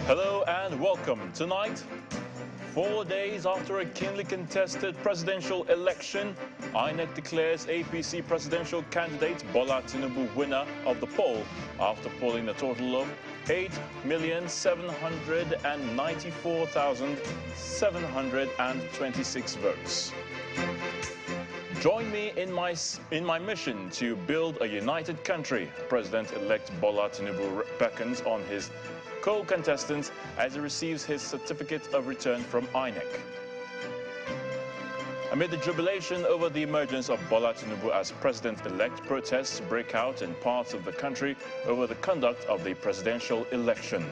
Hello and welcome. Tonight, 4 days after a keenly contested presidential election, INEC declares APC presidential candidate Bola Tinubu winner of the poll after polling a total of 8,794,726 votes. Join me in my mission to build a united country. President-elect Bola Tinubu beckons on his co-contestants as he receives his certificate of return from INEC. Amid the jubilation over the emergence of Bola Tinubu as president-elect, protests break out in parts of the country over the conduct of the presidential election.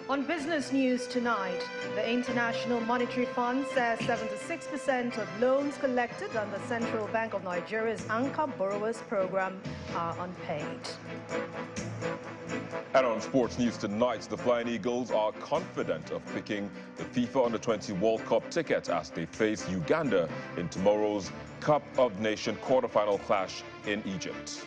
On business news tonight, the International Monetary Fund says 76% of loans collected under Central Bank of Nigeria's Anchor Borrowers Program are unpaid. And on sports news tonight, the Flying Eagles are confident of picking the FIFA Under-20 World Cup ticket as they face Uganda in tomorrow's Cup of Nations quarterfinal clash in Egypt.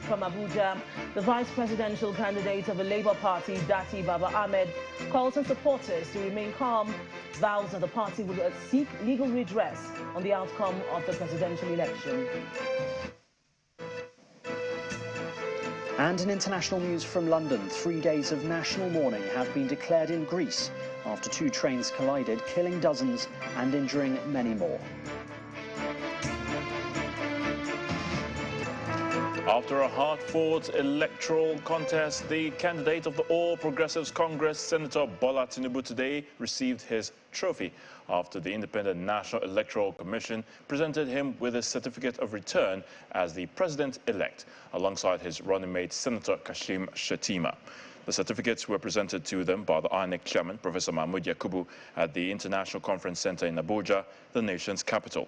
From Abuja, the vice presidential candidate of the Labour Party, Dati Baba Ahmed, calls on supporters to remain calm, vows that the party will seek legal redress on the outcome of the presidential election. And in international news from London, 3 days of national mourning have been declared in Greece after 2 trains collided, killing dozens and injuring many more. After a hard-fought electoral contest, the candidate of the All Progressives Congress, Senator Bola Tinubu, today received his trophy after the Independent National Electoral Commission presented him with a certificate of return as the president-elect, alongside his running mate, Senator Kashim Shettima. The certificates were presented to them by the INEC chairman, Professor Mahmoud Yakubu, at the International Conference Center in Abuja, the nation's capital.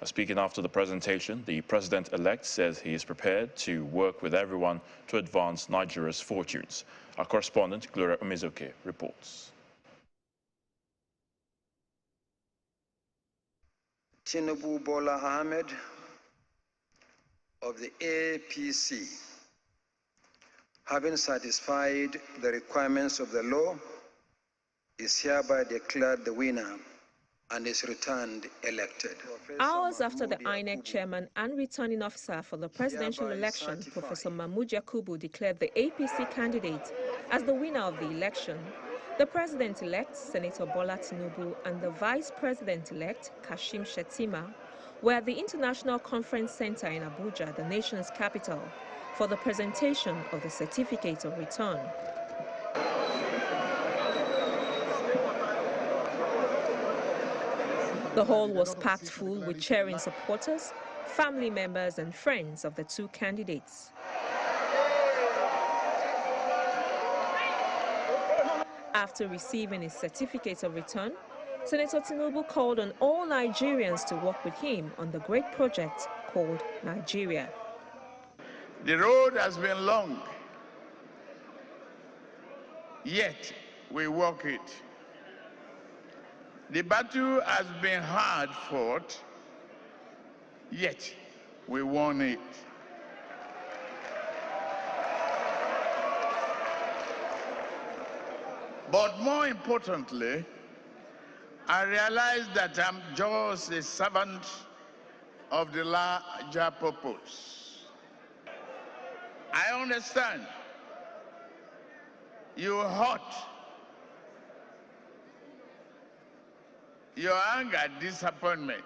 Speaking after the presentation, the president-elect says he is prepared to work with everyone to advance Nigeria's fortunes. Our correspondent, Gloria Umezoke, reports. Tinubu Bola Ahmed of the APC, having satisfied the requirements of the law, is hereby declared the winner and is returned elected. Hours after the INEC chairman and returning officer for the presidential election, Professor Mahmoud Yakubu, declared the APC candidate as the winner of the election, the president-elect, Senator Bola Tinubu, and the vice president-elect, Kashim Shettima, were at the International Conference Center in Abuja, the nation's capital, for the presentation of the certificate of return. The hall was packed full with cheering supporters, family members and friends of the 2 candidates. After receiving his certificate of return, Senator Tinubu called on all Nigerians to work with him on the great project called Nigeria. The road has been long, yet we walk it. The battle has been hard fought, yet we won it. But more importantly, I realize that I'm just a servant of the larger purpose. I understand you hurt, your anger, disappointment.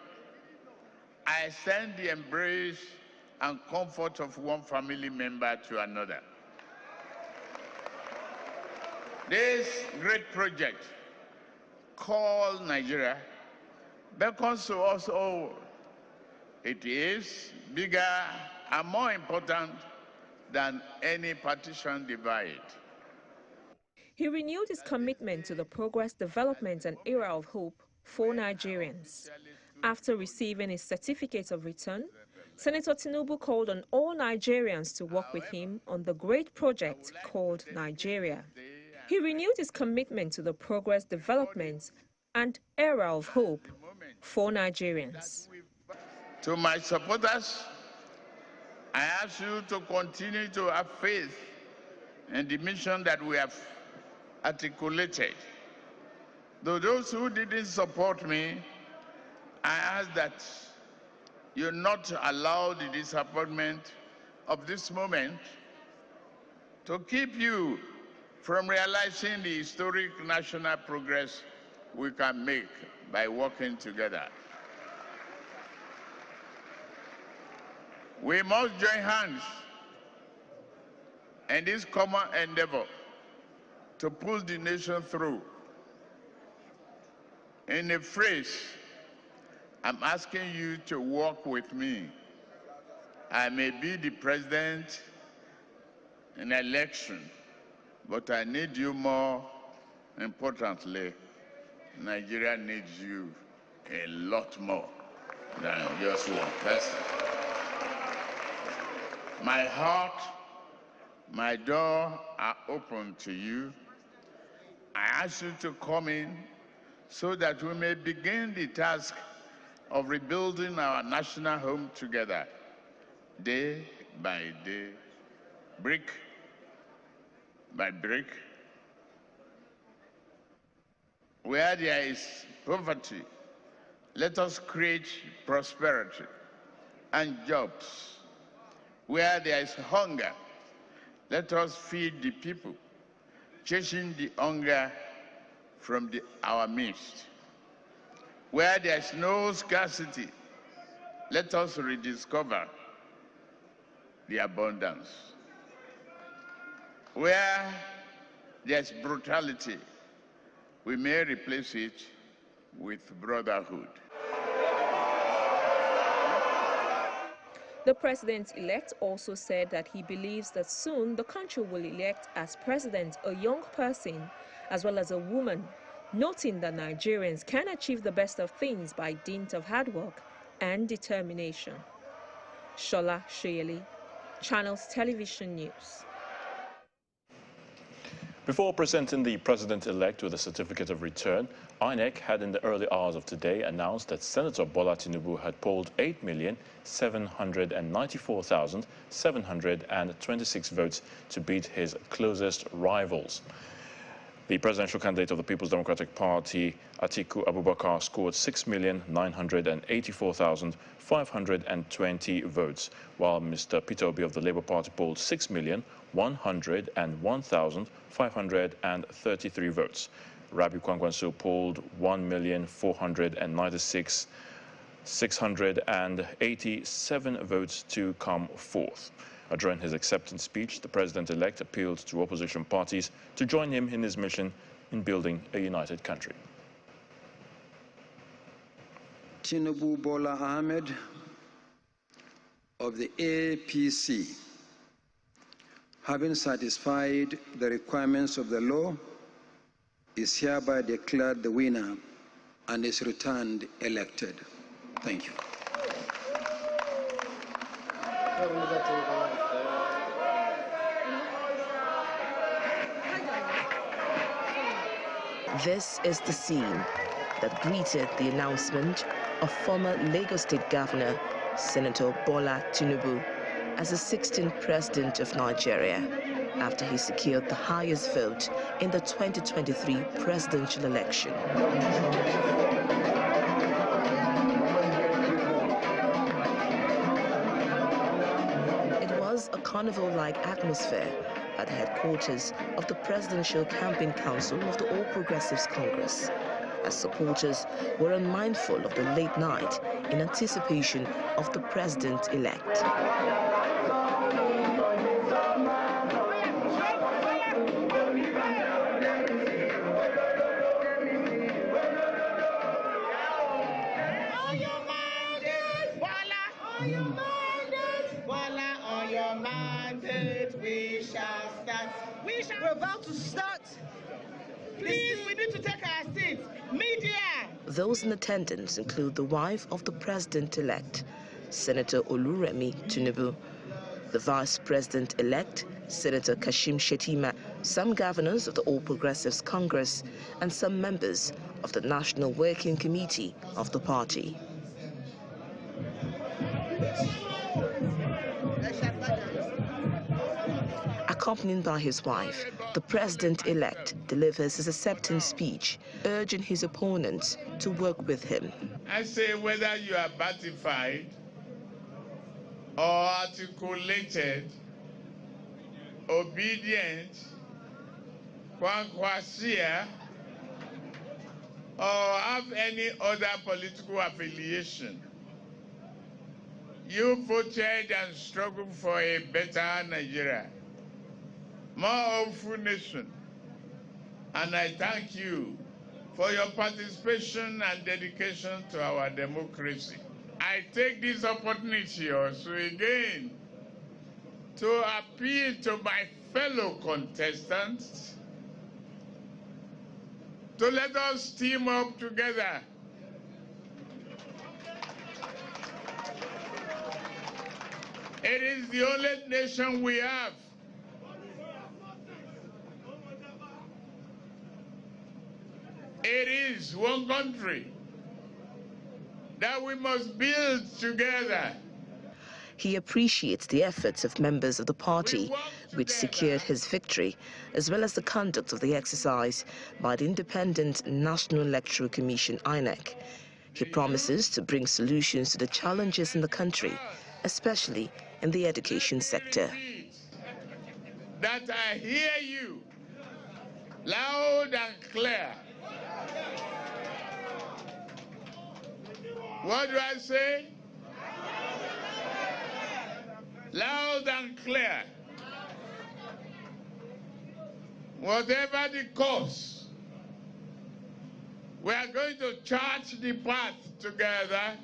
I send the embrace and comfort of one family member to another. This great project called Nigeria beckons to us all. It is bigger and more important than any partition divide. He renewed his commitment to the progress, development and era of hope for Nigerians. After receiving his certificate of return, Senator Tinubu called on all Nigerians to work with him on the great project called Nigeria. He renewed his commitment to the progress, development and era of hope for Nigerians. To my supporters, I ask you to continue to have faith in the mission that we have articulated. Though those who didn't support me, I ask that you not allow the disappointment of this moment to keep you from realizing the historic national progress we can make by working together. We must join hands in this common endeavor to pull the nation through. In a phrase, I'm asking you to work with me. I may be the president in an election, but I need you more importantly. Nigeria needs you a lot more than just one person. My heart, my door are open to you. I ask you to come in so that we may begin the task of rebuilding our national home together, day by day, brick by brick. Where there is poverty, let us create prosperity and jobs. Where there is hunger, let us feed the people, chasing the hunger from our midst. Where there is no scarcity, let us rediscover the abundance. Where there is brutality, we may replace it with brotherhood. The president-elect also said that he believes that soon the country will elect as president a young person as well as a woman, noting that Nigerians can achieve the best of things by dint of hard work and determination. Shola Shoyeli, Channels Television News. Before presenting the president-elect with a certificate of return, INEC had in the early hours of today announced that Senator Bola Tinubu had polled 8,794,726 votes to beat his closest rivals. The presidential candidate of the People's Democratic Party, Atiku Abubakar, scored 6,984,520 votes, while Mr. Peter Obi of the Labour Party polled 6,101,533 votes. Rabi Kwangwanso polled 1,496,687 votes to come fourth. During his acceptance speech, the president-elect appealed to opposition parties to join him in his mission in building a united country. Tinubu Bola Ahmed of the APC, having satisfied the requirements of the law, is hereby declared the winner and is returned elected. Thank you. This is the scene that greeted the announcement of former Lagos State Governor Senator Bola Tinubu as the 16th President of Nigeria, after he secured the highest vote in the 2023 presidential election. It was a carnival-like atmosphere at the headquarters of the Presidential Campaign Council of the All Progressives Congress, as supporters were unmindful of the late night in anticipation of the president-elect. We're about to start. Please, we need to take our seats. Media! Those in attendance include the wife of the president-elect, Senator Oluremi Tinubu, the vice president-elect, Senator Kashim Shettima, some governors of the All Progressives Congress, and some members of the National Working Committee of the party. Accompanied by his wife, the president-elect delivers his acceptance speech, urging his opponents to work with him. I say whether you are batified or articulated, obedient, kwankwasia, or have any other political affiliation, you voted and struggled for a better Nigeria, more hopeful nation, and I thank you for your participation and dedication to our democracy. I take this opportunity also again to appeal to my fellow contestants to let us team up together. It is the only nation we have. It is one country that we must build together. He appreciates the efforts of members of the party, which secured his victory, as well as the conduct of the exercise by the Independent National Electoral Commission, INEC. He promises to bring solutions to the challenges in the country, especially in the education sector. That I hear you loud and clear. What do I say? Loud and clear. Whatever the cause, we are going to chart the path together.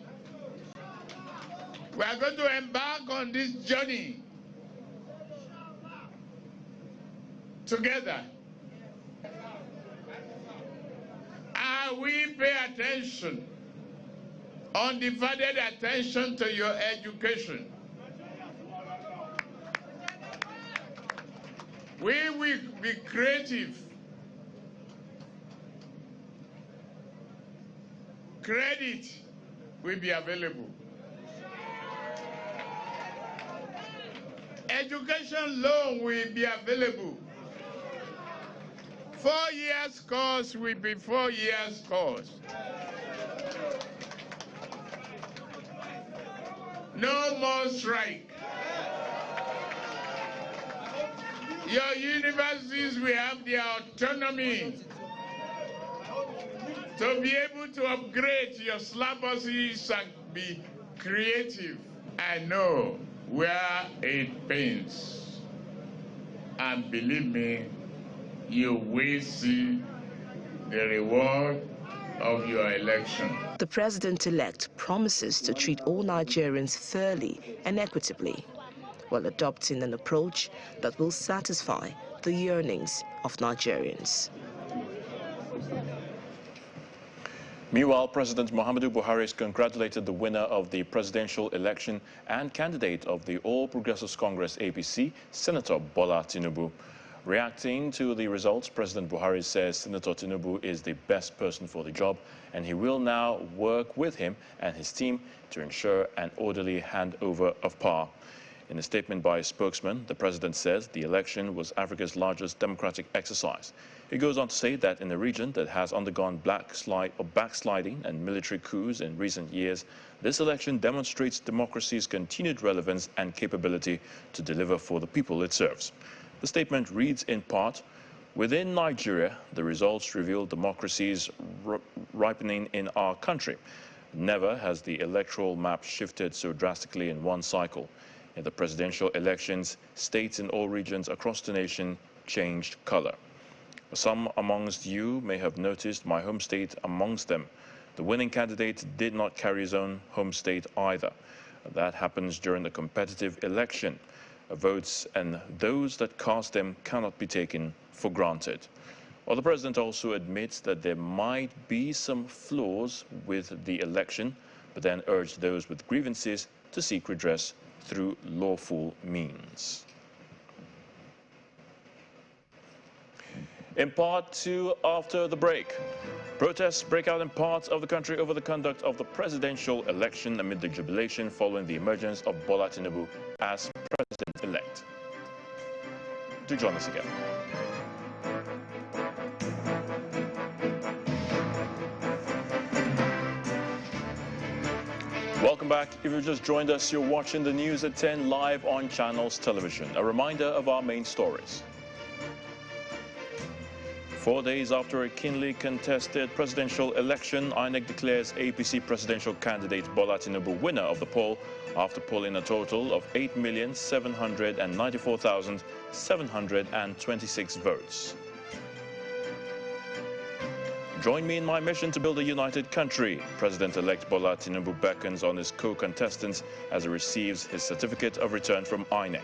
We are going to embark on this journey together. And we pay attention, undivided attention to your education. We will be creative. Credit will be available. Education loan will be available. 4 years course will be 4 years course. No more strike. Your universities will have their autonomy to be able to upgrade your syllabuses and be creative. I know where it pains. And believe me, you will see the reward of your election. The president-elect promises to treat all Nigerians fairly and equitably, while adopting an approach that will satisfy the yearnings of Nigerians. Meanwhile, President Muhammadu Buhari has congratulated the winner of the presidential election and candidate of the All Progressives Congress APC, Senator Bola Tinubu. Reacting to the results, President Buhari says Senator Tinubu is the best person for the job, and he will now work with him and his team to ensure an orderly handover of power. In a statement by a spokesman, the president says the election was Africa's democratic exercise. He goes on to say that in a region that has undergone backsliding and military coups in recent years, this election demonstrates democracy's continued relevance and capability to deliver for the people it serves. The statement reads in part, "Within Nigeria, the results reveal democracy's ripening in our country. Never has the electoral map shifted so drastically in one cycle. In the presidential elections, states in all regions across the nation changed color. Some amongst you may have noticed my home state amongst them. The winning candidate did not carry his own home state either. That happens during the competitive election. Votes and those that cast them cannot be taken for granted." Well, the president also admits that there might be some flaws with the election, but then urged those with grievances to seek redress through lawful means. In part two, after the break, protests break out in parts of the country over the conduct of the presidential election amid the jubilation following the emergence of Bola Tinubu as president-elect. Do join us again. Welcome back. If you've just joined us, you're watching the news at 10 live on Channels Television. A reminder of our main stories. 4 days after a keenly contested presidential election, INEC declares APC presidential candidate Bola Tinubu winner of the poll after polling a total of 8,794,726 votes. Join me in my mission to build a united country. President-elect Bola Tinubu beckons on his co-contestants as he receives his certificate of return from INEC.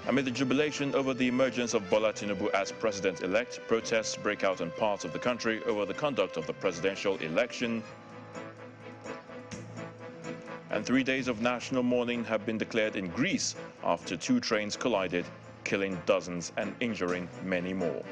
Amid the jubilation over the emergence of Bola Tinubu as president-elect, protests break out in parts of the country over the conduct of the presidential election. And 3 days of national mourning have been declared in Greece after 2 trains collided, killing dozens and injuring many more.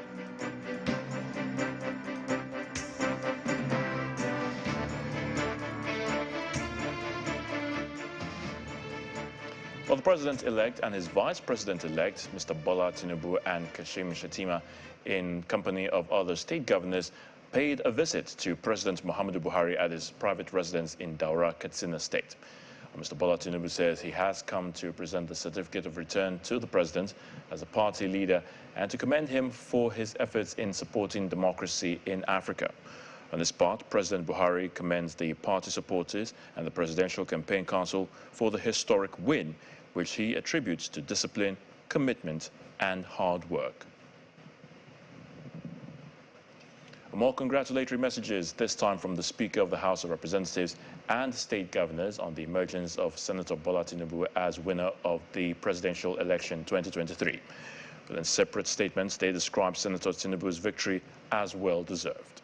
Well, the president-elect and his vice president-elect, Mr. Bola Tinubu and Kashim Shettima, in company of other state governors, paid a visit to President Muhammadu Buhari at his private residence in Daura, Katsina State. Mr. Bola Tinubu says he has come to present the certificate of return to the president as a party leader and to commend him for his efforts in supporting democracy in Africa. On this part, President Buhari commends the party supporters and the Presidential Campaign Council for the historic win, which he attributes to discipline, commitment, and hard work. More congratulatory messages, this time from the Speaker of the House of Representatives and state governors on the emergence of Senator Bola Tinubu as winner of the presidential election 2023. But in separate statements, they describe Senator Tinubu's victory as well-deserved.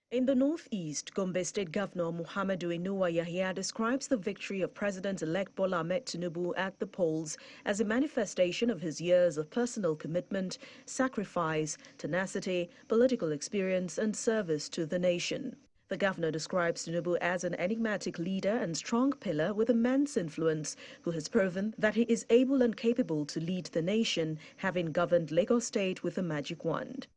In the northeast, Gombe State Governor Muhammadu Inuwa Yahya describes the victory of President-elect Bola Ahmed Tinubu at the polls as a manifestation of his years of personal commitment, sacrifice, tenacity, political experience, and service to the nation. The governor describes Tinubu as an enigmatic leader and strong pillar with immense influence, who has proven that he is able and capable to lead the nation, having governed Lagos State with a magic wand.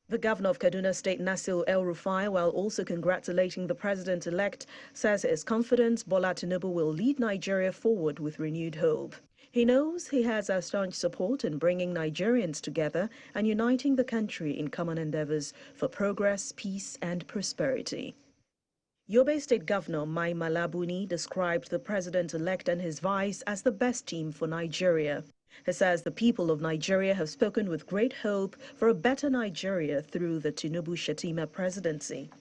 The governor of Kaduna State, Nasir El-Rufai, while also congratulating the president-elect, says he is confident Bola Tinubu will lead Nigeria forward with renewed hope. He knows he has our staunch support in bringing Nigerians together and uniting the country in common endeavors for progress, peace, and prosperity. Yobe State Governor Mai Malabuni described the president-elect and his vice as the best team for Nigeria. He says the people of Nigeria have spoken with great hope for a better Nigeria through the Tinubu-Shettima presidency.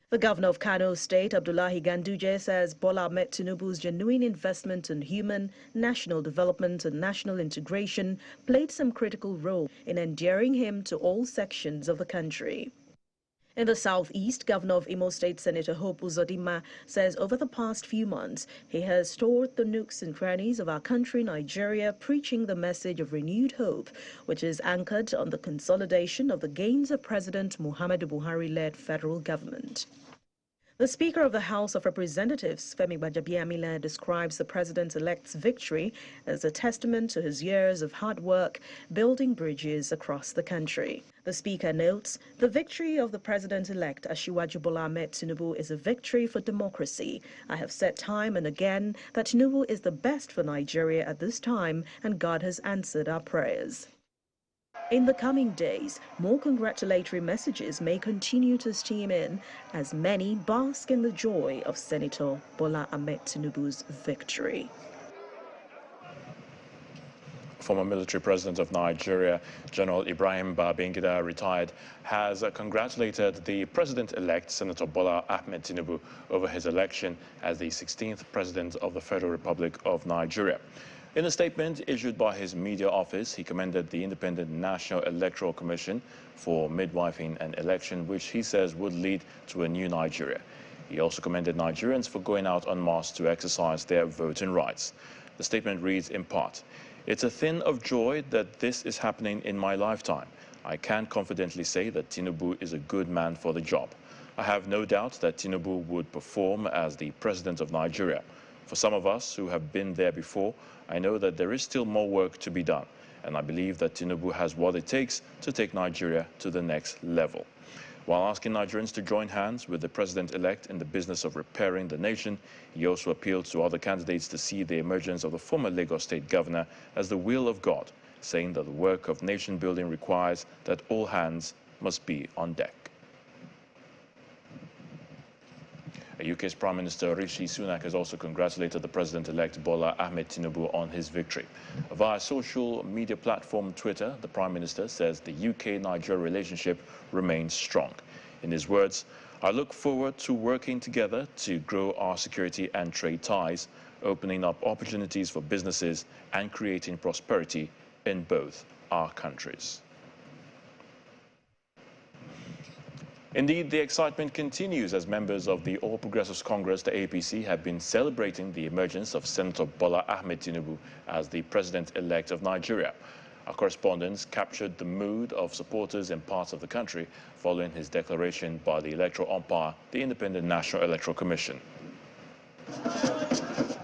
The governor of Kano State, Abdullahi Ganduje, says Bola Ahmed Tinubu's genuine investment in human, national development and national integration played some critical role in endearing him to all sections of the country. In the southeast, Governor of Imo State, Senator Hope Uzodinma, says over the past few months, he has toured the nooks and crannies of our country, Nigeria, preaching the message of renewed hope, which is anchored on the consolidation of the gains of President Muhammadu Buhari-led federal government. The Speaker of the House of Representatives, Femi Gbajabiamila, describes the president-elect's victory as a testament to his years of hard work building bridges across the country. The Speaker notes, the victory of the president-elect Asiwaju Bola Ahmed Tinubu is a victory for democracy. I have said time and again that Tinubu is the best for Nigeria at this time, and God has answered our prayers. In the coming days, more congratulatory messages may continue to stream in as many bask in the joy of Senator Bola Ahmed Tinubu's victory. Former military president of Nigeria, General Ibrahim Babangida, retired, has congratulated the president-elect, Senator Bola Ahmed Tinubu, over his election as the 16th president of the Federal Republic of Nigeria. In a statement issued by his media office, he commended the Independent National Electoral Commission for midwifing an election which he says would lead to a new Nigeria. He also commended Nigerians for going out en masse to exercise their voting rights. The statement reads in part, "It's a thing of joy that this is happening in my lifetime. I can confidently say that Tinubu is a good man for the job. I have no doubt that Tinubu would perform as the president of Nigeria. For some of us who have been there before, I know that there is still more work to be done, and I believe that Tinubu has what it takes to take Nigeria to the next level. While asking Nigerians to join hands with the president-elect in the business of repairing the nation, he also appealed to other candidates to see the emergence of the former Lagos State governor as the will of God, saying that the work of nation building requires that all hands must be on deck. UK's Prime Minister Rishi Sunak has also congratulated the President-elect Bola Ahmed Tinubu on his victory. Via social media platform Twitter, the Prime Minister says the UK-Nigeria relationship remains strong. In his words, "I look forward to working together to grow our security and trade ties, opening up opportunities for businesses and creating prosperity in both our countries." Indeed, the excitement continues as members of the All Progressives Congress, the APC, have been celebrating the emergence of Senator Bola Ahmed Tinubu as the president-elect of Nigeria. Our correspondents captured the mood of supporters in parts of the country following his declaration by the electoral umpire, the Independent National Electoral Commission.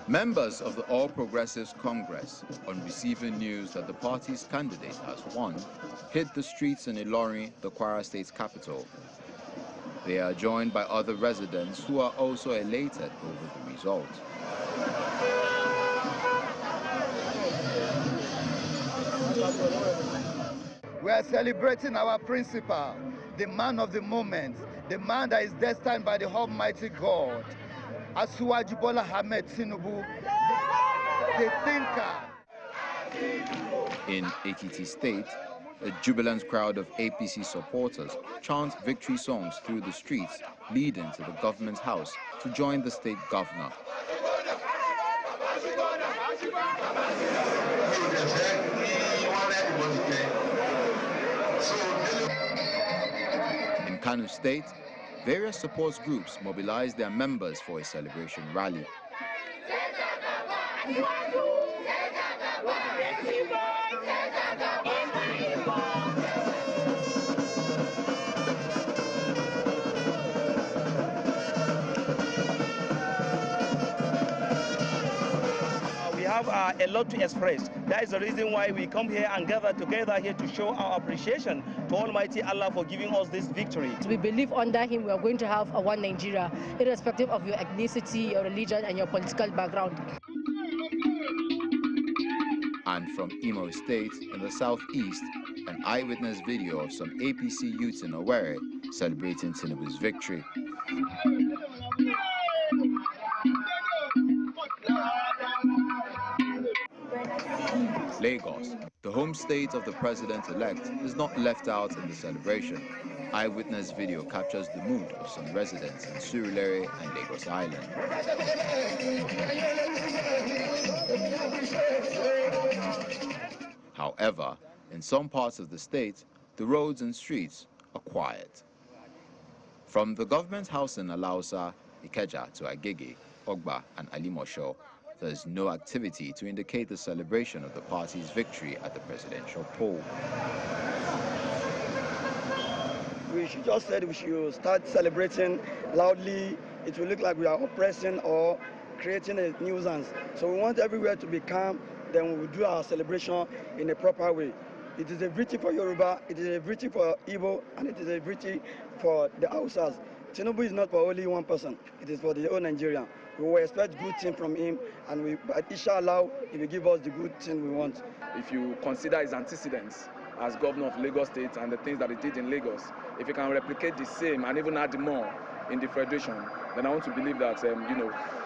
Members of the All Progressives Congress, on receiving news that the party's candidate has won, hit the streets in Ilorin, the Kwara State's capital. They are joined by other residents who are also elated over the result. We are celebrating our principal, the man of the moment, the man that is destined by the Almighty God, Asuwaju Bola Ahmed Tinubu, the thinker. In Ekiti State, a jubilant crowd of APC supporters chant victory songs through the streets, leading to the government house to join the state governor. In Kano State, various support groups mobilized their members for a celebration rally. We have a lot to express. That is the reason why we come here and gather together here to show our appreciation to Almighty Allah for giving us this victory. We believe under him we are going to have a one Nigeria, irrespective of your ethnicity, your religion, and your political background. And from Imo State in the southeast, an eyewitness video of some APC youths in Owerri celebrating Tinubu's victory. Lagos, the home state of the president-elect, is not left out in the celebration. Eyewitness video captures the mood of some residents in Surulere and Lagos Island. However, in some parts of the state, the roads and streets are quiet. From the government house in Alausa, Ikeja to Agege, Ogba and Alimosho, there is no activity to indicate the celebration of the party's victory at the presidential poll. We should just say we should start celebrating loudly. It will look like we are oppressing or creating a nuisance. So we want everywhere to be calm, then we will do our celebration in a proper way. It is a victory for Yoruba, it is a victory for Igbo, and it is a victory for the Hausas. Tinubu is not for only one person, it is for the whole Nigeria. We will expect good thing from him, and inshallah, he will give us the good thing we want. If you consider his antecedents as governor of Lagos State and the things that he did in Lagos, if he can replicate the same and even add more in the federation, then I want to believe that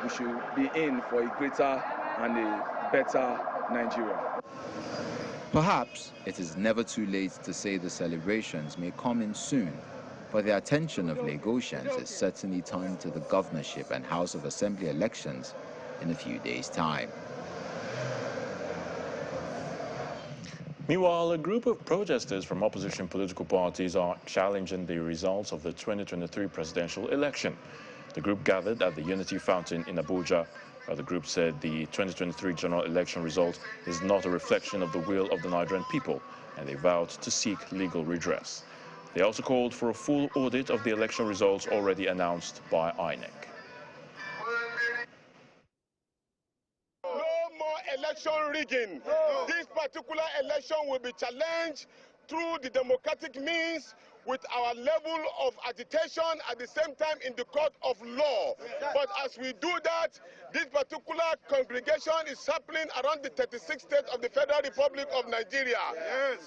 we should be in for a greater and a better Nigeria. Perhaps it is never too late to say the celebrations may come in soon, but the attention of Lagosians is certainly turned to the governorship and House of Assembly elections in a few days' time. Meanwhile, a group of protesters from opposition political parties are challenging the results of the 2023 presidential election. The group gathered at the Unity Fountain in Abuja. The group said the 2023 general election result is not a reflection of the will of the Nigerian people, and they vowed to seek legal redress. They also called for a full audit of the election results already announced by INEC. election rigging. This particular election will be challenged through the democratic means with our level of agitation at the same time in the court of law. But as we do that, this particular congregation is happening around the 36 states of the Federal Republic of Nigeria.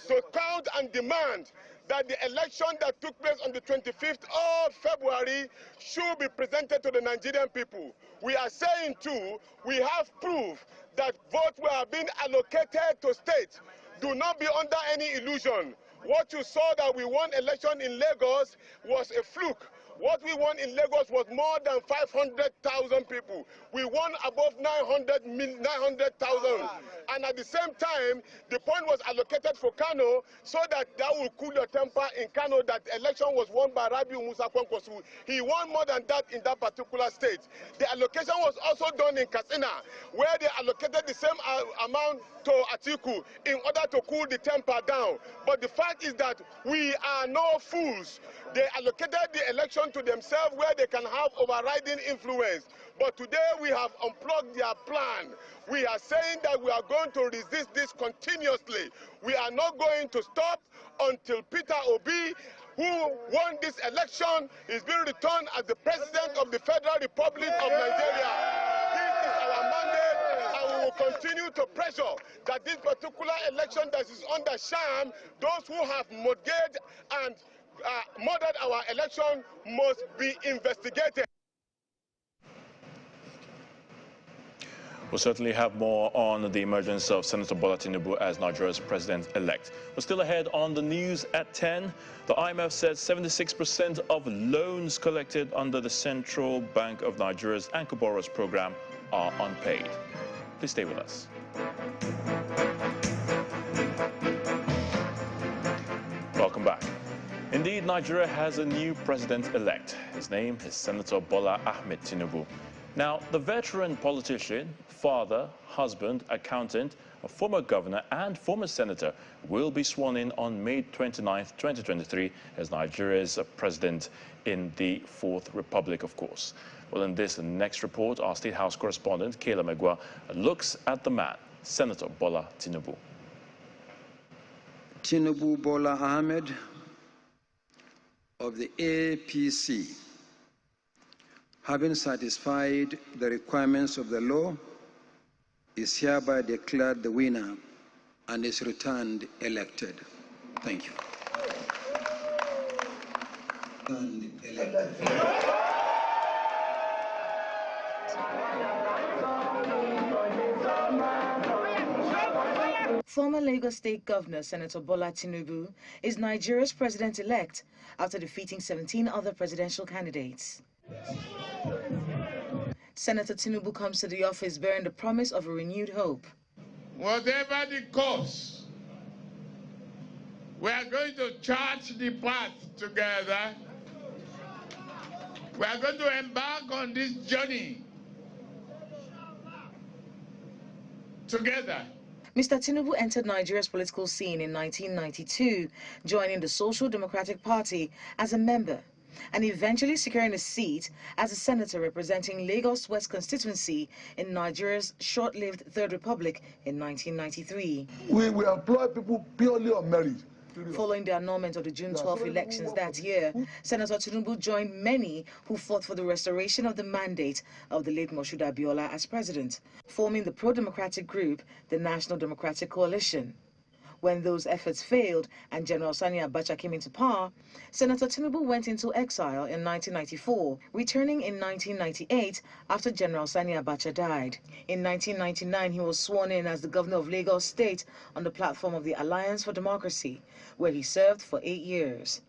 To count and demand that the election that took place on the 25th of February should be presented to the Nigerian people. We are saying too, we have proof that votes were being allocated to states. Do not be under any illusion. What you saw that we won election in Lagos was a fluke. What we won in Lagos was more than 500,000 people. We won above 900,000. And at the same time, the point was allocated for Kano so that will cool your temper in Kano that the election was won by Rabiu Musa Kwankwaso. He won more than that in that particular state. The allocation was also done in Katsina, where they allocated the same amount to Atiku in order to cool the temper down. But the fact is that we are no fools. They allocated the election to themselves where they can have overriding influence. But today we have unplugged their plan. We are saying that we are going to resist this continuously. We are not going to stop until Peter Obi, who won this election, is being returned as the President of the Federal Republic of Nigeria. This is our mandate, and we will continue to pressure that this particular election that is under sham, those who have mortgaged and murdered our election must be investigated. We'll certainly have more on the emergence of Senator Bola Tinubu as Nigeria's president-elect. We're still ahead on the news at 10. The IMF says 76% of loans collected under the Central Bank of Nigeria's Anchor Borrowers program are unpaid. Please stay with us. Welcome back. Indeed, Nigeria has a new president-elect. His name is Senator Bola Ahmed Tinubu. Now, the veteran politician, father, husband, accountant, a former governor and former senator will be sworn in on May 29, 2023 as Nigeria's president in the Fourth Republic, of course. Well, in this next report, our State House correspondent, Kayla Megwa, looks at the man, Senator Bola Tinubu. Tinubu Bola Ahmed of the APC, having satisfied the requirements of the law, is hereby declared the winner and is returned elected. Thank you. Former Lagos State Governor Senator Bola Tinubu is Nigeria's president-elect after defeating 17 other presidential candidates. Senator Tinubu comes to the office bearing the promise of a renewed hope. Whatever the cost, we are going to chart the path together. We are going to embark on this journey together. Mr. Tinubu entered Nigeria's political scene in 1992, joining the Social Democratic Party as a member, and eventually securing a seat as a senator representing Lagos West constituency in Nigeria's short-lived Third Republic in 1993. We will employ people purely on merit. Following the annulment of the June 12 elections that year, Senator Tinubu joined many who fought for the restoration of the mandate of the late Moshood Abiola as president, forming the pro-democratic group, the National Democratic Coalition. When those efforts failed and General Sani Abacha came into power, Senator Tinubu went into exile in 1994, returning in 1998 after General Sani Abacha died. In 1999, he was sworn in as the governor of Lagos State on the platform of the Alliance for Democracy, where he served for 8 years.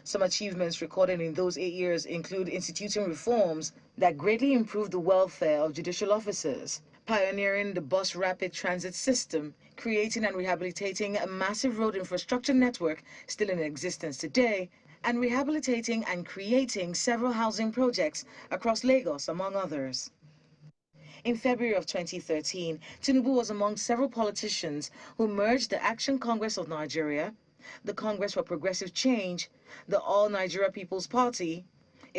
Some achievements recorded in those 8 years include instituting reforms that greatly improved the welfare of judicial officers, pioneering the bus rapid transit system, creating and rehabilitating a massive road infrastructure network still in existence today, and rehabilitating and creating several housing projects across Lagos, among others. In February of 2013, Tinubu was among several politicians who merged the Action Congress of Nigeria, the Congress for Progressive Change, the All Nigeria People's Party,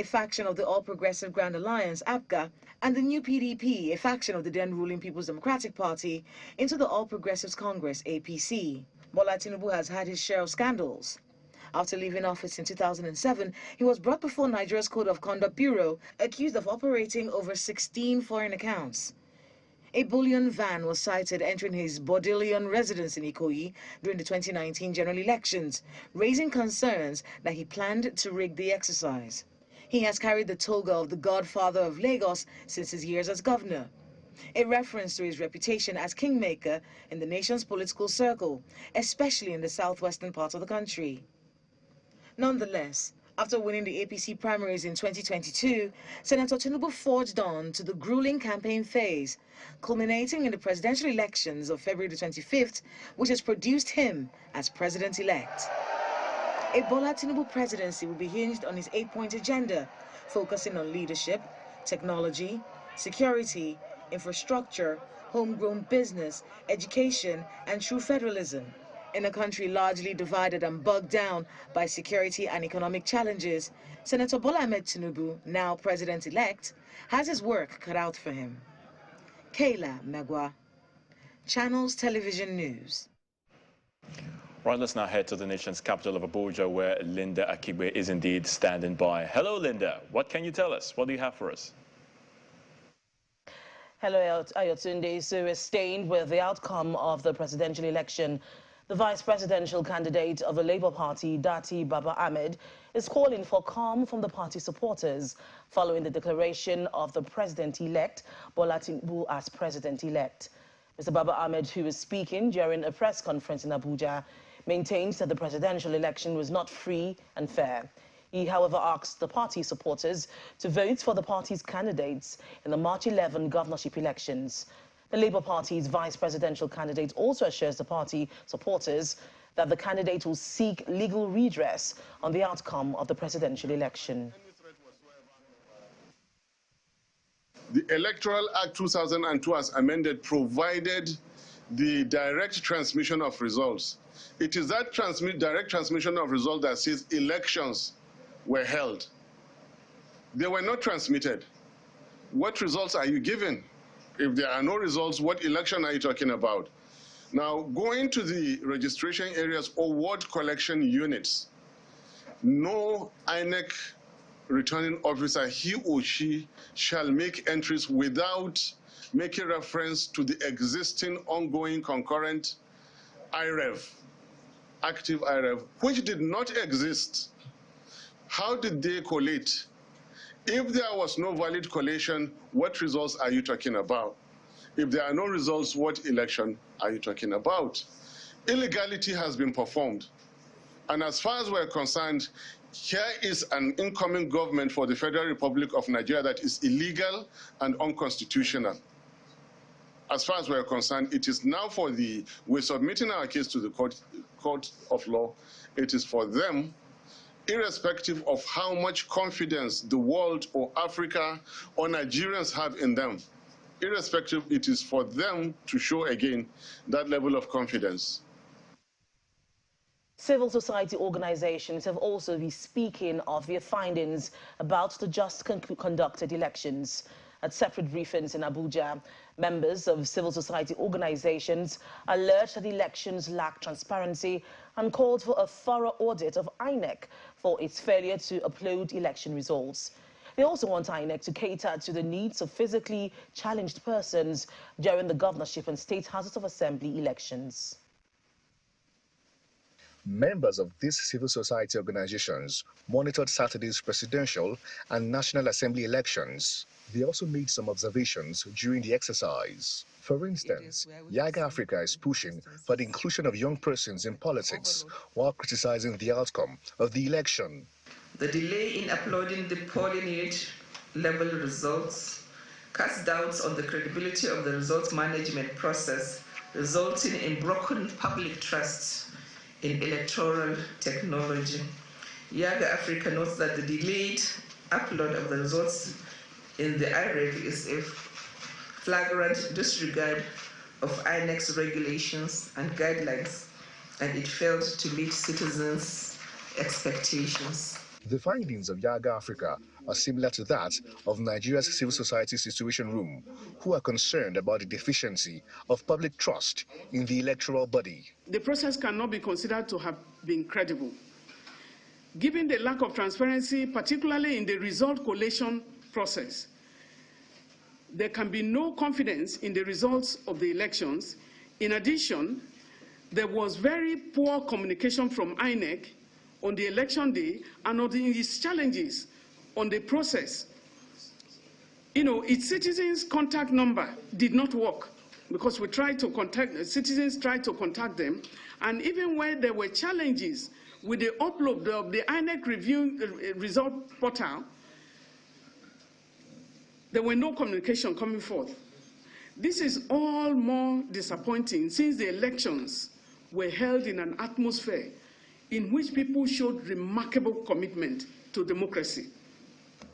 a faction of the All Progressive Grand Alliance, APGA, and the new PDP, a faction of the then ruling People's Democratic Party, into the All Progressives Congress, APC. Bola Tinubu has had his share of scandals. After leaving office in 2007, he was brought before Nigeria's Code of Conduct Bureau, accused of operating over 16 foreign accounts. A bullion van was sighted entering his Bodleian residence in Ikoyi during the 2019 general elections, raising concerns that he planned to rig the exercise. He has carried the toga of the Godfather of Lagos since his years as governor, a reference to his reputation as kingmaker in the nation's political circle, especially in the southwestern part of the country. Nonetheless, after winning the APC primaries in 2022, Senator Tinubu forged on to the grueling campaign phase, culminating in the presidential elections of February the 25th, which has produced him as president-elect. A Bola Tinubu presidency will be hinged on his 8-point agenda, focusing on leadership, technology, security, infrastructure, homegrown business, education, and true federalism. In a country largely divided and bogged down by security and economic challenges, Senator Bola Tinubu, now president-elect, has his work cut out for him. Kayla Megwa, Channels Television News. Right, let's now head to the nation's capital of Abuja, where Linda Akigbe is indeed standing by. Hello, Linda. What can you tell us? What do you have for us? Hello, Ayotunde. So we're staying with the outcome of the presidential election. The vice presidential candidate of the Labour Party, Dati Baba Ahmed, is calling for calm from the party supporters following the declaration of the president-elect, Bola Tinubu, as president-elect. Mr. Baba Ahmed, who was speaking during a press conference in Abuja, maintains that the presidential election was not free and fair. He, however, asked the party supporters to vote for the party's candidates in the March 11 governorship elections. The Labour Party's vice presidential candidate also assures the party supporters that the candidate will seek legal redress on the outcome of the presidential election. The Electoral Act 2002 as amended provided the direct transmission of results. It is that direct transmission of results that says elections were held. They were not transmitted. What results are you giving? If there are no results, what election are you talking about? Now, going to the registration areas or ward collection units, no INEC returning officer, he or she, shall make entries without making reference to the existing ongoing concurrent IREV, active IREV, which did not exist. How did they collate? If there was no valid collation, what results are you talking about? If there are no results, what election are you talking about? Illegality has been performed. And as far as we're concerned, here is an incoming government for the Federal Republic of Nigeria that is illegal and unconstitutional. As far as we're concerned, it is now we're submitting our case to the court of law. It is for them, irrespective of how much confidence the world or Africa or Nigerians have in them, irrespective, it is for them to show again that level of confidence. Civil society organizations have also been speaking of their findings about the just conducted elections. At separate briefings in Abuja, members of civil society organizations alleged that elections lack transparency and called for a thorough audit of INEC for its failure to upload election results. They also want INEC to cater to the needs of physically challenged persons during the governorship and state houses of assembly elections. Members of these civil society organizations monitored Saturday's presidential and National Assembly elections. They also made some observations during the exercise. For instance, Yaga Africa is pushing for the inclusion of young persons in politics while criticizing the outcome of the election. The delay in uploading the polling unit level results casts doubts on the credibility of the results management process, resulting in broken public trust in electoral technology. Yaga Africa notes that the delayed upload of the results in the IREV is a flagrant disregard of INEC's regulations and guidelines, and it failed to meet citizens' expectations. The findings of Yaga Africa are similar to that of Nigeria's civil society situation room, who are concerned about the deficiency of public trust in the electoral body. The process cannot be considered to have been credible. Given the lack of transparency, particularly in the result collation process, there can be no confidence in the results of the elections. In addition, there was very poor communication from INEC on the election day and on its challenges on the process. Its citizens' contact number did not work because we tried to contact, citizens tried to contact them, and even when there were challenges with the upload of the INEC review result portal, there were no communication coming forth. This is all more disappointing since the elections were held in an atmosphere in which people showed remarkable commitment to democracy.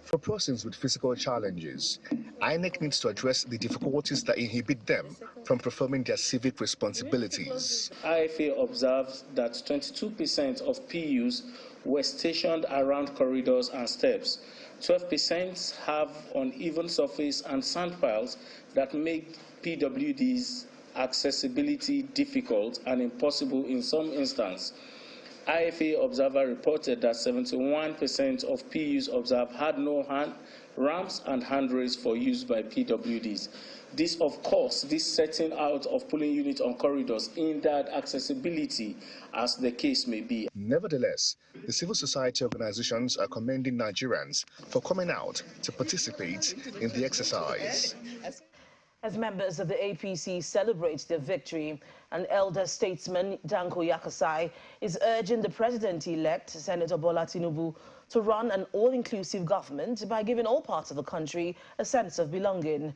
For persons with physical challenges, INEC needs to address the difficulties that inhibit them from performing their civic responsibilities. IFA observed that 22% of PUs were stationed around corridors and steps. 12% have uneven surface and sand piles that make PWDs accessibility difficult and impossible in some instances. IFA Observer reported that 71% of PUs observed had no ramps and handrails for use by PWDs. This setting out of polling units on corridors hindered accessibility, as the case may be. Nevertheless, the civil society organizations are commending Nigerians for coming out to participate in the exercise. As members of the APC celebrate their victory, an elder statesman, Danko Yakasai, is urging the president-elect, Senator Bola Tinubu, to run an all-inclusive government by giving all parts of the country a sense of belonging.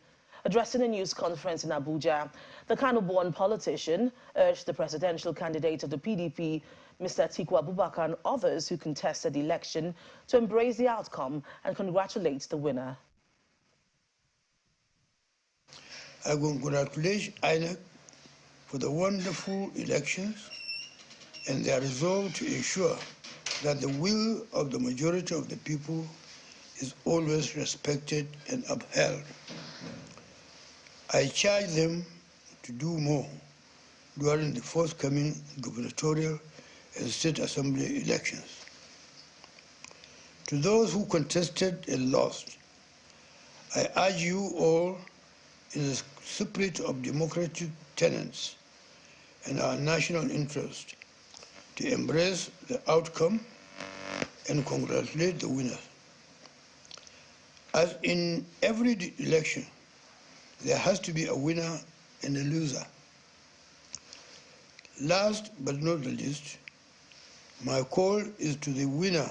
Addressing a news conference in Abuja, the Kano-born politician urged the presidential candidate of the PDP, Mr. Atiku Abubakar, and others who contested the election to embrace the outcome and congratulate the winner. I congratulate INEC for the wonderful elections and their resolve to ensure that the will of the majority of the people is always respected and upheld. I charge them to do more during the forthcoming gubernatorial and state assembly elections. To those who contested and lost, I urge you all, in the spirit of democratic tenets and our national interest, to embrace the outcome and congratulate the winner. As in every election, there has to be a winner and a loser. Last but not the least, my call is to the winner,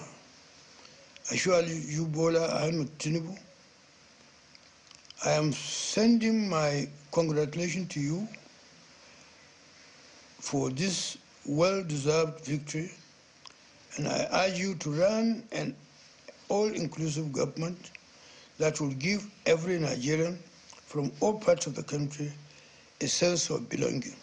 actually you, Bola Tinubu. I am sending my congratulations to you for this well-deserved victory, and I urge you to run an all-inclusive government that will give every Nigerian from all parts of the country a sense of belonging.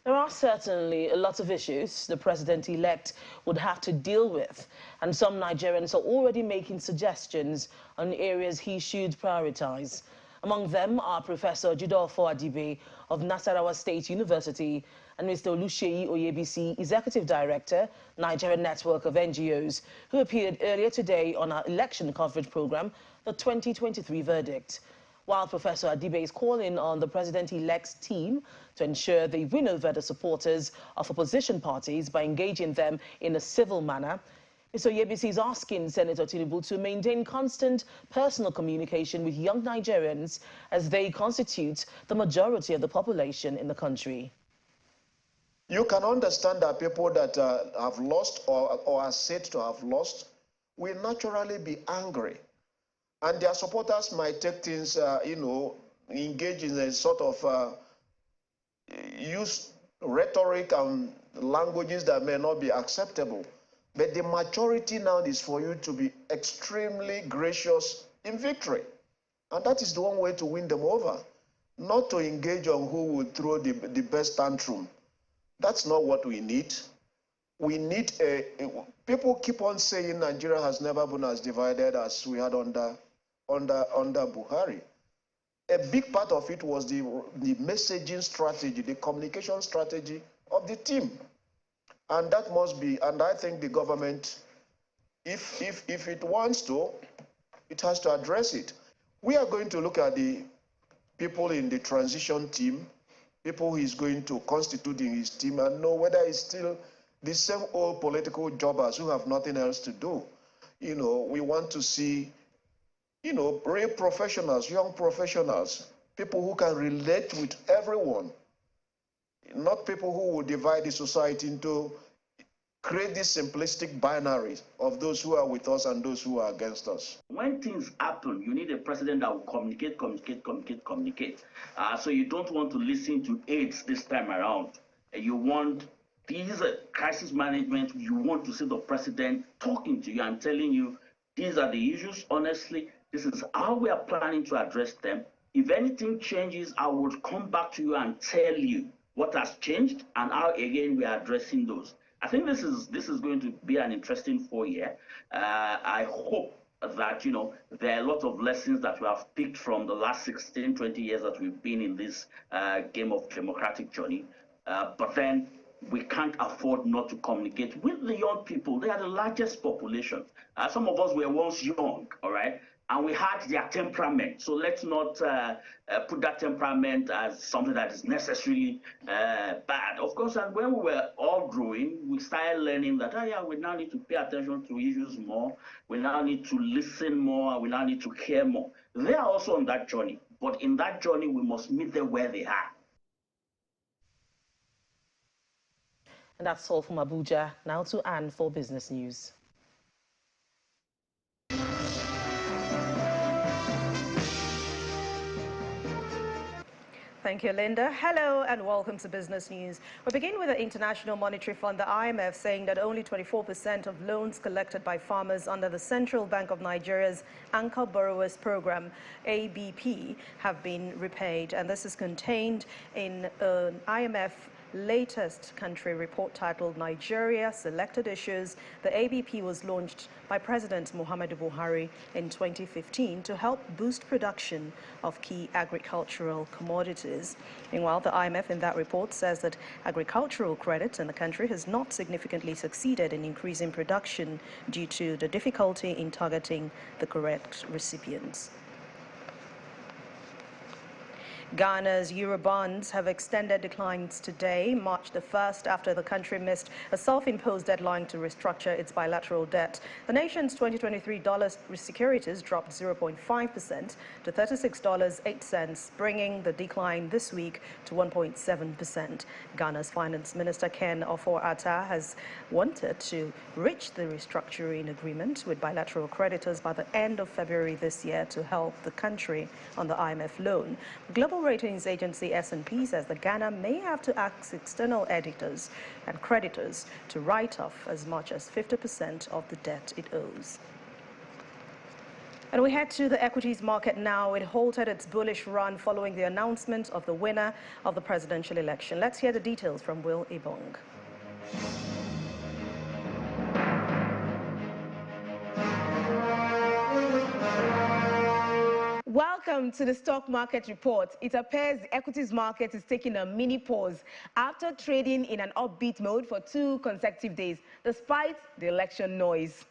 There are certainly a lot of issues the president-elect would have to deal with, and some Nigerians are already making suggestions on areas he should prioritize. Among them are Professor Jidolfo Adibe of Nasarawa State University and Mr. Oluseyi Oyebisi, Executive Director, Nigerian Network of NGOs, who appeared earlier today on our election coverage program, The 2023 Verdict. While Professor Adibe is calling on the president-elect's team to ensure they win over the supporters of opposition parties by engaging them in a civil manner, Mr. Oyebisi is asking Senator Tinubu to maintain constant personal communication with young Nigerians as they constitute the majority of the population in the country. You can understand that people that have lost or are said to have lost will naturally be angry. And their supporters might take things, engage in a sort of use rhetoric and languages that may not be acceptable. But the majority now is for you to be extremely gracious in victory. And that is the one way to win them over, not to engage on who will throw the best tantrum. That's not what we need. we need people keep on saying Nigeria has never been as divided as we had under Buhari. A big part of it was the messaging strategy, the communication strategy of the team. And that must be, and I think the government, if it wants to, it has to address it. We are going to look at the people in the transition team, people who is going to constitute in his team, and know whether it's still the same old political jobbers who have nothing else to do. You know, we want to see, you know, real professionals, young professionals, people who can relate with everyone, not people who will divide the society into, create this simplistic binary of those who are with us and those who are against us. When things happen, you need a president that will communicate. So you don't want to listen to aides this time around. You want these crisis management, you want to see the president talking to you and telling you, these are the issues, honestly, this is how we are planning to address them. If anything changes, I will come back to you and tell you what has changed and how, again, we are addressing those. I think this is going to be an interesting 4 year. I hope that, you know, there are a lot of lessons that we have picked from the last 16, 20 years that we've been in this game of democratic journey. But then we can't afford not to communicate with the young people. They are the largest population. Some of us were once young, all right? And we had their temperament. So let's not put that temperament as something that is necessarily bad. Of course, and when we were all growing, we started learning that, oh yeah, we now need to pay attention to issues more. We now need to listen more. And we now need to care more. They are also on that journey. But in that journey, we must meet them where they are. And that's all from Abuja. Now to Anne for business news. Thank you, Linda. Hello and welcome to Business News. We begin with the International Monetary Fund, the IMF, saying that only 24% of loans collected by farmers under the Central Bank of Nigeria's Anchor Borrowers Program, ABP, have been repaid. And this is contained in an IMF latest country report titled Nigeria Selected Issues. The ABP was launched by President Muhammadu Buhari in 2015 to help boost production of key agricultural commodities. Meanwhile, the IMF in that report says that agricultural credit in the country has not significantly succeeded in increasing production due to the difficulty in targeting the correct recipients. Ghana's Eurobonds have extended declines today, March the 1st, after the country missed a self-imposed deadline to restructure its bilateral debt. The nation's 2023 dollar securities dropped 0.5% to $36.08, bringing the decline this week to 1.7%. Ghana's Finance Minister Ken Ofo-Atta has wanted to reach the restructuring agreement with bilateral creditors by the end of February this year to help the country on the IMF loan. Global ratings agency S&P says that Ghana may have to ask external editors and creditors to write off as much as 50% of the debt it owes. And we head to the equities market now. It halted its bullish run following the announcement of the winner of the presidential election. Let's hear the details from Will Ibong. Welcome to the stock market report. It appears the equities market is taking a mini pause after trading in an upbeat mode for 2 consecutive days, despite the election noise.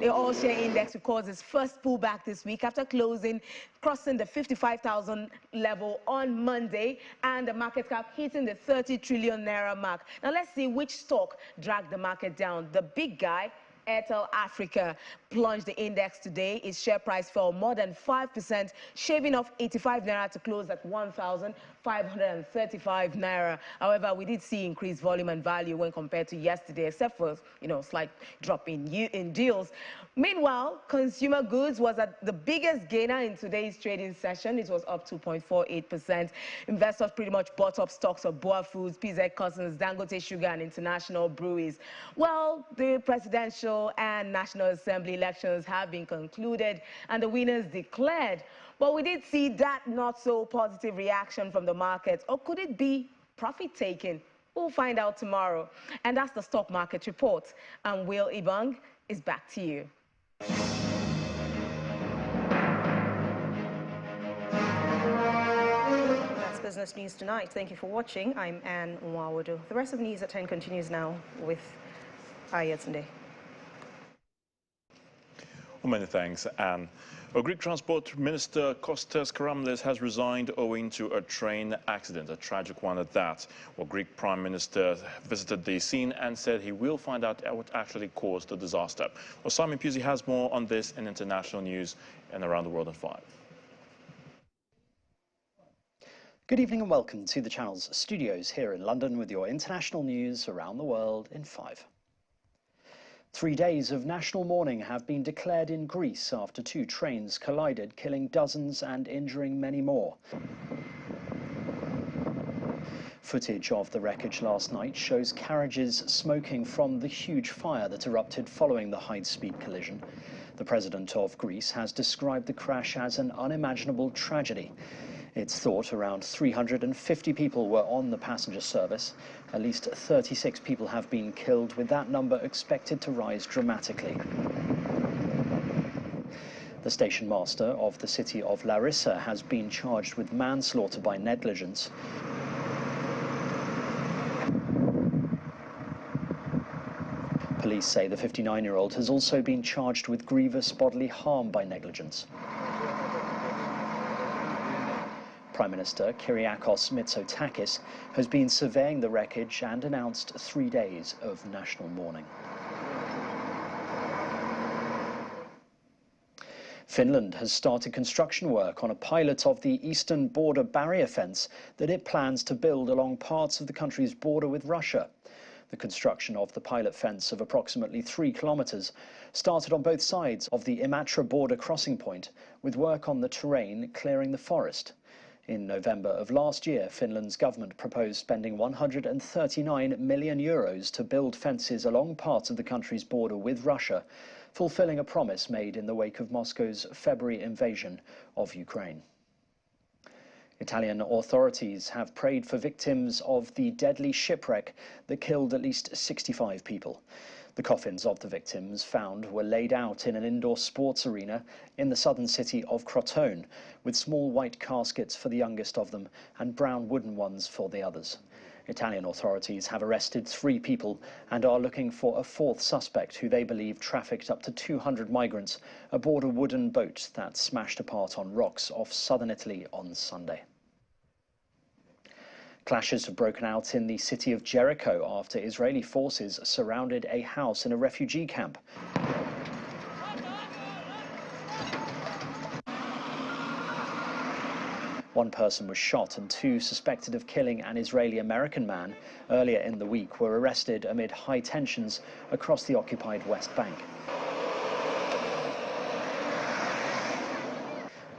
The all-share index records its first pullback this week after crossing the 55,000 level on Monday, and the market cap hitting the 30 trillion naira mark. Now let's see which stock dragged the market down. The big guy, Airtel Africa, plunged the index today. Its share price fell more than 5%, shaving off 85 naira to close at 1,535 naira. However, we did see increased volume and value when compared to yesterday, except for, slight drop in deals. Meanwhile, consumer goods was the biggest gainer in today's trading session. It was up 2.48%. Investors pretty much bought up stocks of Boa Foods, PZ Cussons, Dangote Sugar, and International Breweries. Well, the presidential and National Assembly elections have been concluded and the winners declared. But we did see that not so positive reaction from the markets. Or could it be profit taking? We'll find out tomorrow. And that's the stock market report. And Will Ibang is back to you. That's business news tonight. Thank you for watching. I'm Anne Nwawodo. The rest of news at 10 continues now with Ayatunde. Well, many thanks, Anne. Greek Transport Minister Kostas Karamlis has resigned owing to a train accident, a tragic one at that. Well, Greek Prime Minister visited the scene and said he will find out what actually caused the disaster. Well, Simon Pusey has more on this in international news and around the world at 5. Good evening and welcome to the Channel's studios here in London with your international news around the world in 5. 3 days of national mourning have been declared in Greece after 2 trains collided, killing dozens and injuring many more. Footage of the wreckage last night shows carriages smoking from the huge fire that erupted following the high-speed collision. The president of Greece has described the crash as an unimaginable tragedy. It's thought around 350 people were on the passenger service. At least 36 people have been killed, with that number expected to rise dramatically. The station master of the city of Larissa has been charged with manslaughter by negligence. Police say the 59-year-old has also been charged with grievous bodily harm by negligence. Prime Minister Kyriakos Mitsotakis has been surveying the wreckage and announced 3 days of national mourning. Finland has started construction work on a pilot of the eastern border barrier fence that it plans to build along parts of the country's border with Russia. The construction of the pilot fence of approximately 3 kilometers started on both sides of the Imatra border crossing point, with work on the terrain clearing the forest. In November of last year, Finland's government proposed spending €139 million to build fences along parts of the country's border with Russia, fulfilling a promise made in the wake of Moscow's February invasion of Ukraine. Italian authorities have prayed for victims of the deadly shipwreck that killed at least 65 people. The coffins of the victims found were laid out in an indoor sports arena in the southern city of Crotone, with small white caskets for the youngest of them and brown wooden ones for the others. Italian authorities have arrested 3 people and are looking for a 4th suspect who they believe trafficked up to 200 migrants aboard a wooden boat that smashed apart on rocks off southern Italy on Sunday. Clashes have broken out in the city of Jericho after Israeli forces surrounded a house in a refugee camp. One person was shot and 2 suspected of killing an Israeli-American man earlier in the week were arrested amid high tensions across the occupied West Bank.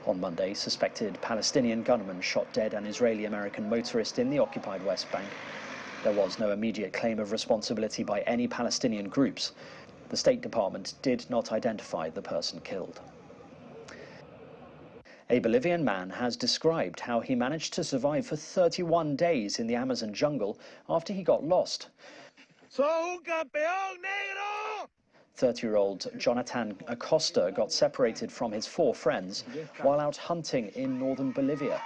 On Monday, suspected Palestinian gunmen shot dead an Israeli-American motorist in the occupied West Bank. There was no immediate claim of responsibility by any Palestinian groups. The State Department did not identify the person killed. A Bolivian man has described how he managed to survive for 31 days in the Amazon jungle after he got lost. ¡Soy un campeón negro! 30-year-old Jonathan Acosta got separated from his 4 friends while out hunting in northern Bolivia.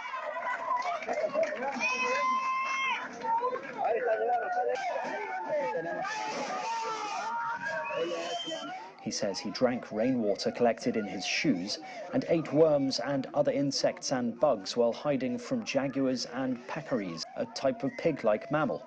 He says he drank rainwater collected in his shoes and ate worms and other insects and bugs while hiding from jaguars and peccaries, a type of pig-like mammal.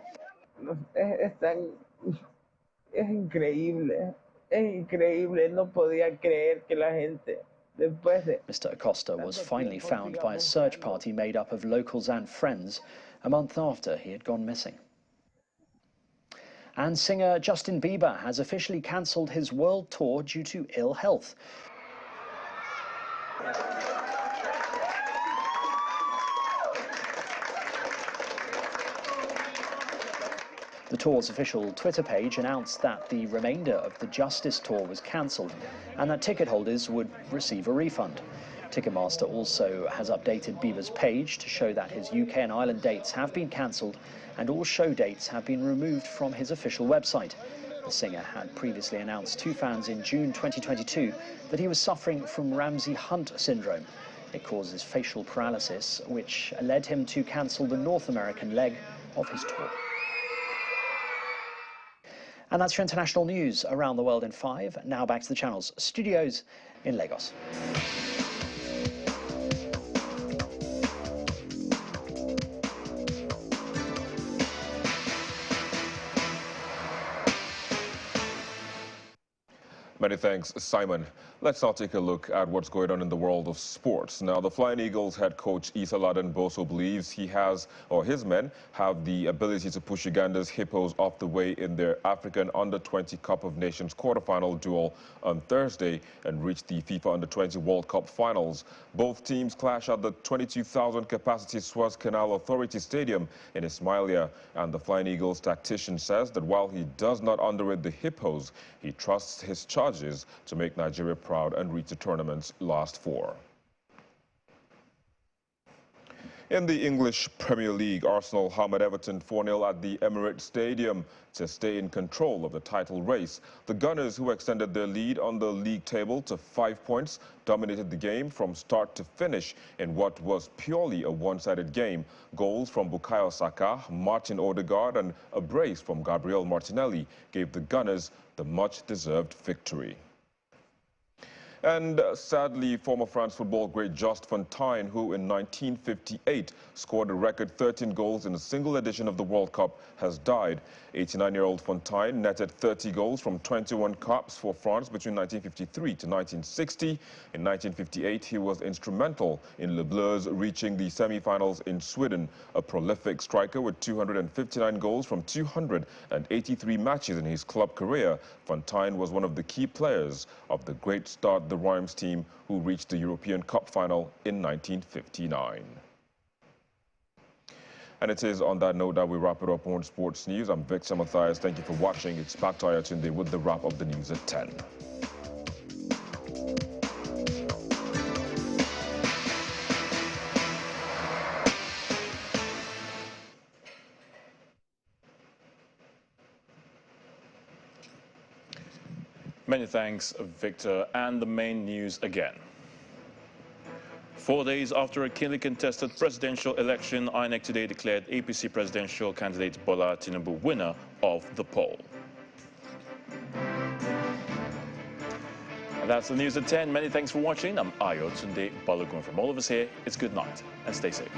Es increíble, no podía creer que la gente, después de... Mr. Acosta was finally found by a search party made up of locals and friends a month after he had gone missing. And singer Justin Bieber has officially cancelled his world tour due to ill health. The tour's official Twitter page announced that the remainder of the Justice Tour was cancelled and that ticket holders would receive a refund. Ticketmaster also has updated Bieber's page to show that his UK and Ireland dates have been cancelled and all show dates have been removed from his official website. The singer had previously announced to fans in June 2022 that he was suffering from Ramsay Hunt syndrome. It causes facial paralysis, which led him to cancel the North American leg of his tour. And that's your international news around the world in 5. Now back to the channel's studios in Lagos. Many thanks, Simon. Let's now take a look at what's going on in the world of sports. Now, the Flying Eagles head coach Isaladen Boso believes his men have the ability to push Uganda's Hippos off the way in their African Under-20 Cup of Nations quarterfinal duel on Thursday and reach the FIFA Under-20 World Cup finals. Both teams clash at the 22,000 capacity Suez Canal Authority Stadium in Ismailia, and the Flying Eagles tactician says that while he does not underrate the Hippos, he trusts his charges to make Nigeria proud and reach the tournament's last 4. In the English Premier League, Arsenal hammered Everton 4-0 at the Emirates Stadium to stay in control of the title race. The Gunners, who extended their lead on the league table to 5 points, dominated the game from start to finish in what was purely a one-sided game. Goals from Bukayo Saka, Martin Odegaard and a brace from Gabriel Martinelli gave the Gunners the much-deserved victory. And sadly, former France football great Just Fontaine, who in 1958 scored a record 13 goals in a single edition of the World Cup, has died. 89-year-old Fontaine netted 30 goals from 21 caps for France between 1953 to 1960. In 1958, he was instrumental in Le Bleus reaching the semi-finals in Sweden. A prolific striker with 259 goals from 283 matches in his club career, Fontaine was one of the key players of the great Stade de Reims team who reached the European Cup final in 1959. And it is on that note that we wrap it up on Sports News. I'm Victor Matthias. Thank you for watching. It's back to Ayatunde with the wrap of the news at 10. Many thanks, Victor. And the main news again. 4 days after a keenly contested presidential election, INEC today declared APC presidential candidate Bola Tinubu winner of the poll. And that's the news at 10. Many thanks for watching. I'm Ayatunde Balogun. From all of us here, it's good night and stay safe.